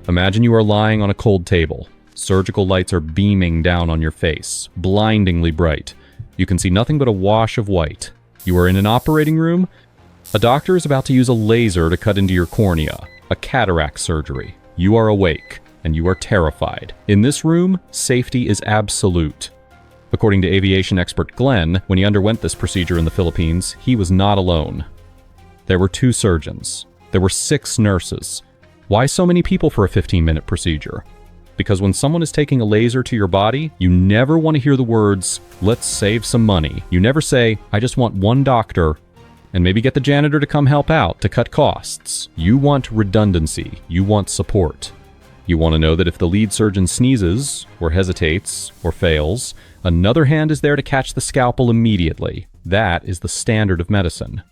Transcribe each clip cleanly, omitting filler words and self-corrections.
Imagine you are lying on a cold table. Surgical lights are beaming down on your face, blindingly bright. You can see nothing but a wash of white. You are in an operating room. A doctor is about to use a laser to cut into your cornea, a cataract surgery. You are awake, and you are terrified. In this room, safety is absolute. According to aviation expert Glenn, when he underwent this procedure in the Philippines, he was not alone. There were 2 surgeons. There were 6 nurses. Why so many people for a 15-minute procedure? Because when someone is taking a laser to your body, you never want to hear the words, "Let's save some money." You never say, "I just want one doctor," and maybe get the janitor to come help out to cut costs. You want redundancy. You want support. You want to know that if the lead surgeon sneezes, or hesitates, or fails, another hand is there to catch the scalpel immediately. That is the standard of medicine.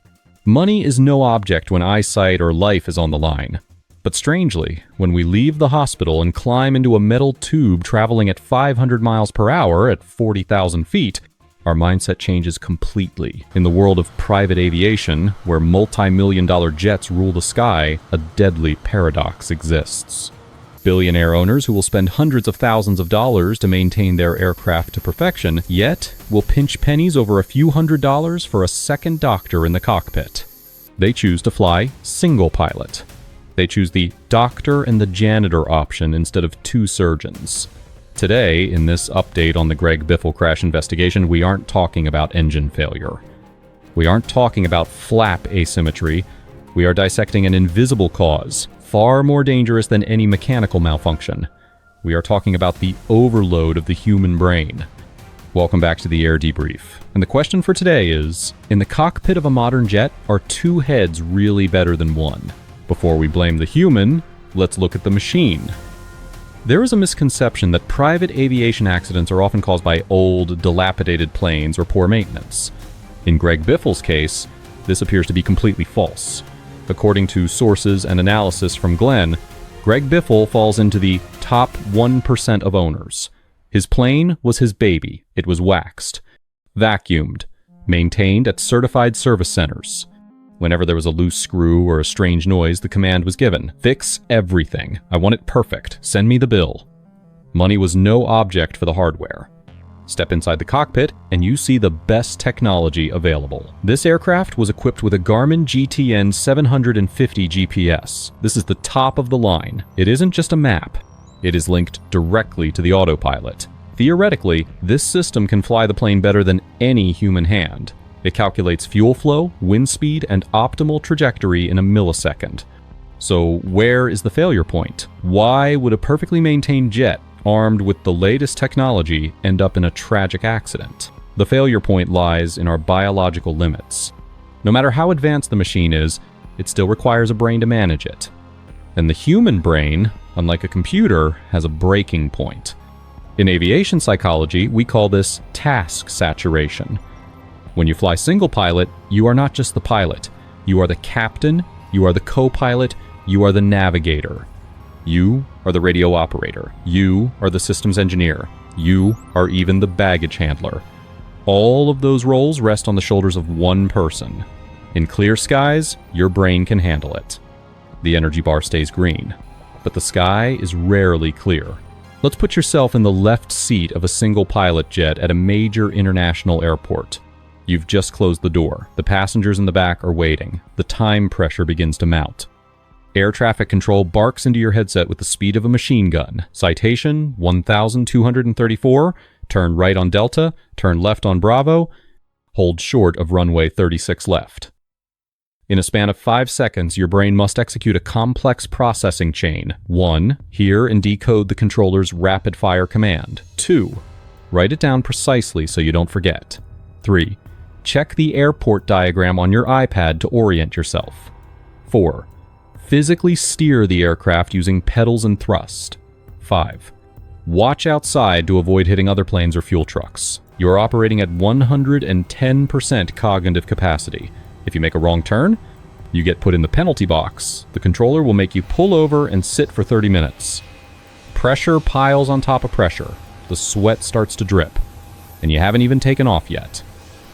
Money is no object when eyesight or life is on the line. But strangely, when we leave the hospital and climb into a metal tube traveling at 500 miles per hour at 40,000 feet, our mindset changes completely. In the world of private aviation, where multi-million-dollar jets rule the sky, a deadly paradox exists. Billionaire owners who will spend hundreds of thousands of dollars to maintain their aircraft to perfection, yet will pinch pennies over a few $100s for a second doctor in the cockpit. They choose to fly single pilot. They choose the doctor and the janitor option instead of 2 surgeons. Today, in this update on the Greg Biffle Crash investigation, we aren't talking about engine failure. We aren't talking about flap asymmetry. We are dissecting an invisible cause, far more dangerous than any mechanical malfunction. We are talking about the overload of the human brain. Welcome back to the Air Debrief. And the question for today is, in the cockpit of a modern jet, are 2 heads really better than 1? Before we blame the human, let's look at the machine. There is a misconception that private aviation accidents are often caused by old, dilapidated planes or poor maintenance. In Greg Biffle's case, this appears to be completely false. According to sources and analysis from Glenn, Greg Biffle falls into the top 1% of owners. His plane was his baby. It was waxed, vacuumed, maintained at certified service centers. Whenever there was a loose screw or a strange noise, the command was given, "Fix everything. I want it perfect. Send me the bill." Money was no object for the hardware. Step inside the cockpit, and you see the best technology available. This aircraft was equipped with a Garmin GTN 750 GPS. This is the top of the line. It isn't just a map. It is linked directly to the autopilot. Theoretically, this system can fly the plane better than any human hand. It calculates fuel flow, wind speed, and optimal trajectory in a millisecond. So where is the failure point? Why would a perfectly maintained jet, armed with the latest technology, end up in a tragic accident? The failure point lies in our biological limits. No matter how advanced the machine is, it still requires a brain to manage it. And the human brain, unlike a computer, has a breaking point. In aviation psychology, we call this task saturation. When you fly single pilot, you are not just the pilot. You are the captain, you are the co-pilot, you are the navigator. You are the radio operator. You are the systems engineer. You are even the baggage handler. All of those roles rest on the shoulders of one person. In clear skies, your brain can handle it. The energy bar stays green, but the sky is rarely clear. Let's put yourself in the left seat of a single pilot jet at a major international airport. You've just closed the door. The passengers in the back are waiting. The time pressure begins to mount. Air traffic control barks into your headset with the speed of a machine gun. Citation 1234, turn right on Delta, turn left on Bravo, hold short of runway 36 left. In a span of 5 seconds, your brain must execute a complex processing chain. 1. Hear and decode the controller's rapid-fire command. 2. Write it down precisely so you don't forget. 3. Check the airport diagram on your iPad to orient yourself. 4. Physically steer the aircraft using pedals and thrust. 5. Watch outside to avoid hitting other planes or fuel trucks. You are operating at 110% cognitive capacity. If you make a wrong turn, you get put in the penalty box. The controller will make you pull over and sit for 30 minutes. Pressure piles on top of pressure. The sweat starts to drip, and you haven't even taken off yet.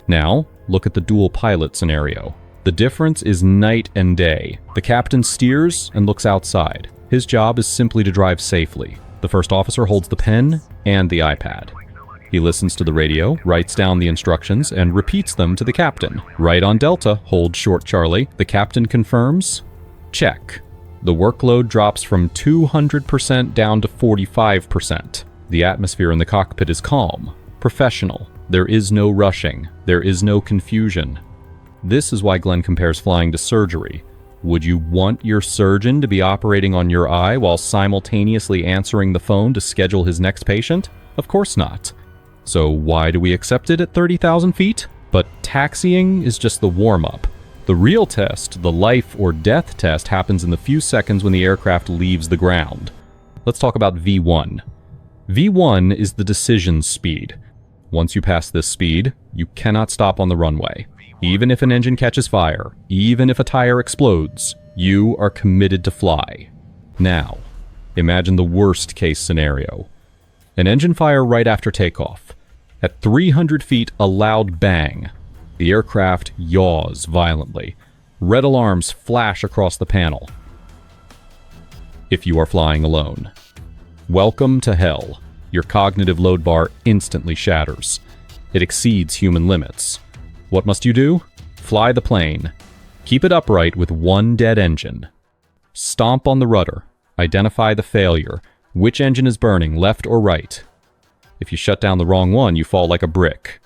Now, look at the dual pilot scenario. The difference is night and day. The captain steers and looks outside. His job is simply to drive safely. The first officer holds the pen and the iPad. He listens to the radio, writes down the instructions, and repeats them to the captain. Right on Delta, hold short Charlie. The captain confirms. Check. The workload drops from 200% down to 45%. The atmosphere in the cockpit is calm, professional. There is no rushing. There is no confusion. This is why Glenn compares flying to surgery. Would you want your surgeon to be operating on your eye while simultaneously answering the phone to schedule his next patient? Of course not. So why do we accept it at 30,000 feet? But taxiing is just the warm-up. The real test, the life or death test, happens in the few seconds when the aircraft leaves the ground. Let's talk about V1. V1 is the decision speed. Once you pass this speed, you cannot stop on the runway. Even if an engine catches fire, even if a tire explodes, you are committed to fly. Now, imagine the worst case scenario. An engine fire right after takeoff. At 300 feet, a loud bang. The aircraft yaws violently. Red alarms flash across the panel. If you are flying alone. Welcome to hell. Your cognitive load bar instantly shatters. It exceeds human limits. What must you do? Fly the plane. Keep it upright with one dead engine. Stomp on the rudder. Identify the failure. Which engine is burning, left or right? If you shut down the wrong one, you fall like a brick.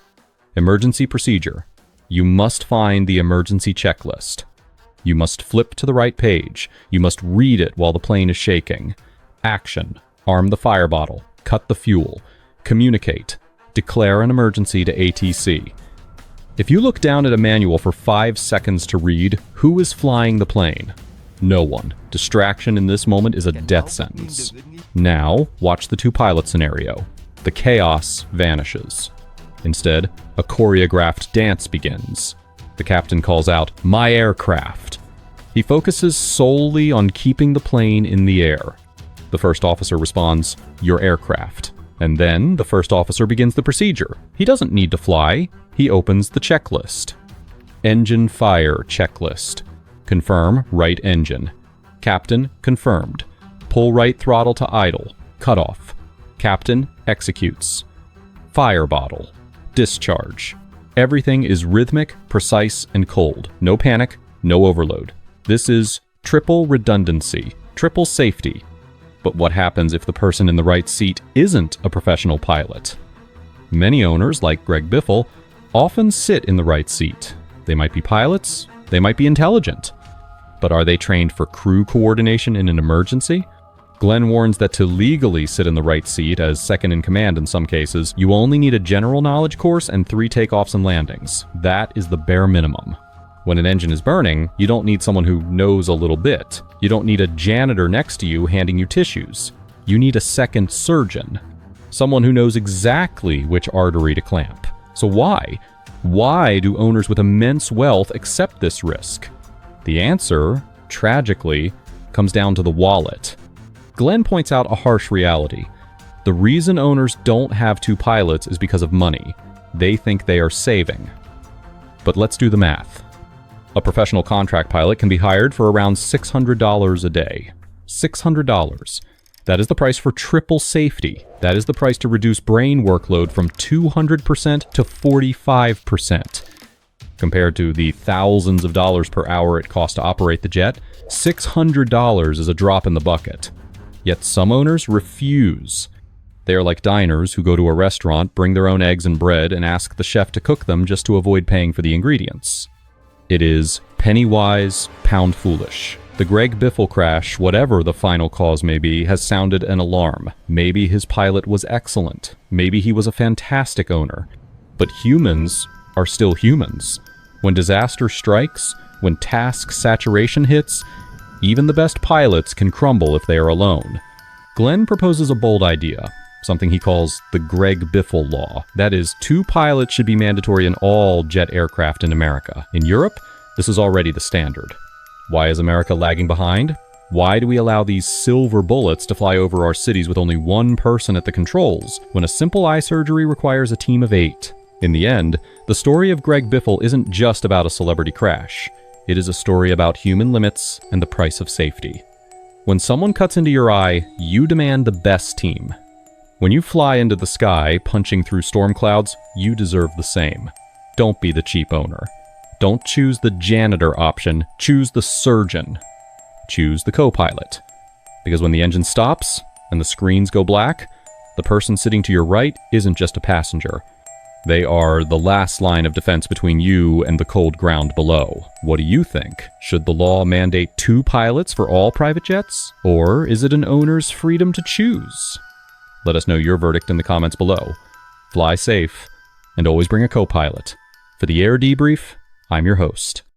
Emergency procedure. You must find the emergency checklist. You must flip to the right page. You must read it while the plane is shaking. Action. Arm the fire bottle. Cut the fuel. Communicate. Declare an emergency to ATC. If you look down at a manual for 5 seconds to read, who is flying the plane? No one. Distraction in this moment is a death sentence. Now, watch the two pilot scenario. The chaos vanishes. Instead, a choreographed dance begins. The captain calls out, "My aircraft." He focuses solely on keeping the plane in the air. The first officer responds, "Your aircraft." And then the first officer begins the procedure. He doesn't need to fly. He opens the checklist. Engine fire checklist. Confirm right engine. Captain, confirmed. Pull right throttle to idle. Cutoff. Captain, executes. Fire bottle. Discharge. Everything is rhythmic, precise, and cold. No panic, no overload. This is triple redundancy, triple safety. But what happens if the person in the right seat isn't a professional pilot? Many owners, like Greg Biffle, often sit in the right seat. They might be pilots, they might be intelligent. But are they trained for crew coordination in an emergency? Glenn warns that to legally sit in the right seat as second in command in some cases, you only need a general knowledge course and 3 takeoffs and landings. That is the bare minimum. When an engine is burning, you don't need someone who knows a little bit. You don't need a janitor next to you handing you tissues. You need a second surgeon. Someone who knows exactly which artery to clamp. So why? Why do owners with immense wealth accept this risk? The answer, tragically, comes down to the wallet. Glenn points out a harsh reality. The reason owners don't have 2 pilots is because of money. They think they are saving. But let's do the math. A professional contract pilot can be hired for around $600 a day. $600. That is the price for triple safety. That is the price to reduce brain workload from 200% to 45%. Compared to the thousands of dollars per hour it costs to operate the jet, $600 is a drop in the bucket. Yet some owners refuse. They are like diners who go to a restaurant, bring their own eggs and bread, and ask the chef to cook them just to avoid paying for the ingredients. It is penny wise, pound foolish. The Greg Biffle Crash, whatever the final cause may be, has sounded an alarm. Maybe his pilot was excellent. Maybe he was a fantastic owner. But humans are still humans. When disaster strikes, when task saturation hits, even the best pilots can crumble if they are alone. Glenn proposes a bold idea, something he calls the Greg Biffle Law. That is, 2 pilots should be mandatory in all jet aircraft in America. In Europe, this is already the standard. Why is America lagging behind? Why do we allow these silver bullets to fly over our cities with only 1 person at the controls, when a simple eye surgery requires a team of 8? In the end, the story of Greg Biffle isn't just about a celebrity crash. It is a story about human limits and the price of safety. When someone cuts into your eye, you demand the best team. When you fly into the sky, punching through storm clouds, you deserve the same. Don't be the cheap owner. Don't choose the janitor option, choose the surgeon. Choose the co-pilot. Because when the engine stops and the screens go black, the person sitting to your right isn't just a passenger. They are the last line of defense between you and the cold ground below. What do you think? Should the law mandate 2 pilots for all private jets? Or is it an owner's freedom to choose? Let us know your verdict in the comments below. Fly safe, and always bring a co-pilot. For the Air Debrief, I'm your host,